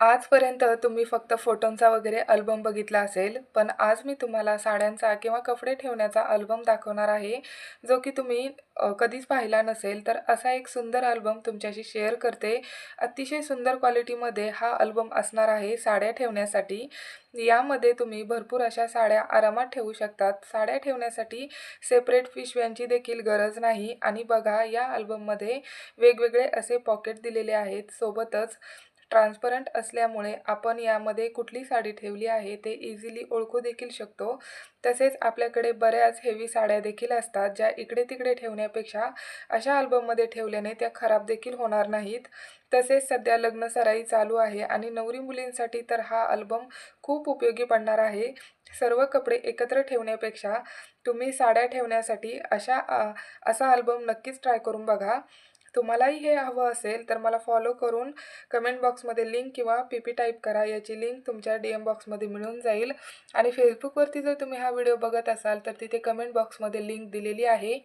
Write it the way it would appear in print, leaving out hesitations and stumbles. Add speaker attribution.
Speaker 1: आजपर्यंत तुम्ही फक्त फोटोंचा वगैरे अल्बम बघितला असेल, पण आज मी तुम्हाला साड्यांचा किंवा कपडे ठेवण्याचा अल्बम दाखवणार आहे, जो की तुम्ही कधीच पाहिला नसेल. तर असा एक सुंदर अल्बम तुमच्याशी शेअर करते. अतिशय सुंदर क्वालिटीमध्ये हा अल्बम असणार आहे साड्या ठेवण्यासाठी. यामध्ये तुम्ही भरपूर अशा साड्या आरामात ठेवू शकतात. साड्या ठेवण्यासाठी सेपरेट पिशव्यांची देखील गरज नाही आणि बघा या अल्बममध्ये वेगवेगळे असे पॉकेट दिलेले आहेत. सोबतच ट्रान्सपरंट असल्यामुळे आपण यामध्ये कुठली साडी ठेवली आहे ते इझिली ओळखू देखील शकतो. तसेच आपल्याकडे बऱ्याच हेवी साड्या देखील असतात, ज्या इकडे तिकडे ठेवण्यापेक्षा अशा अल्बममध्ये ठेवल्याने त्या खराब देखील होणार नाहीत. तसेच सध्या लग्नसराई चालू आहे आणि नवरी मुलींसाठी तर हा अल्बम खूप उपयोगी पडणार आहे. सर्व कपडे एकत्र ठेवण्यापेक्षा तुम्ही साड्या ठेवण्यासाठी असा अल्बम नक्कीच ट्राय करून बघा. तुम्हालाही हे हवं असेल तर मला फॉलो करून कमेंट बॉक्समध्ये लिंक किंवा पी टाईप करा. याची लिंक तुमच्या DM बॉक्समध्ये मिळून जाईल आणि फेसबुकवरती जर तुम्ही हा व्हिडिओ बघत असाल तर तिथे कमेंट बॉक्समध्ये लिंक दिलेली आहे.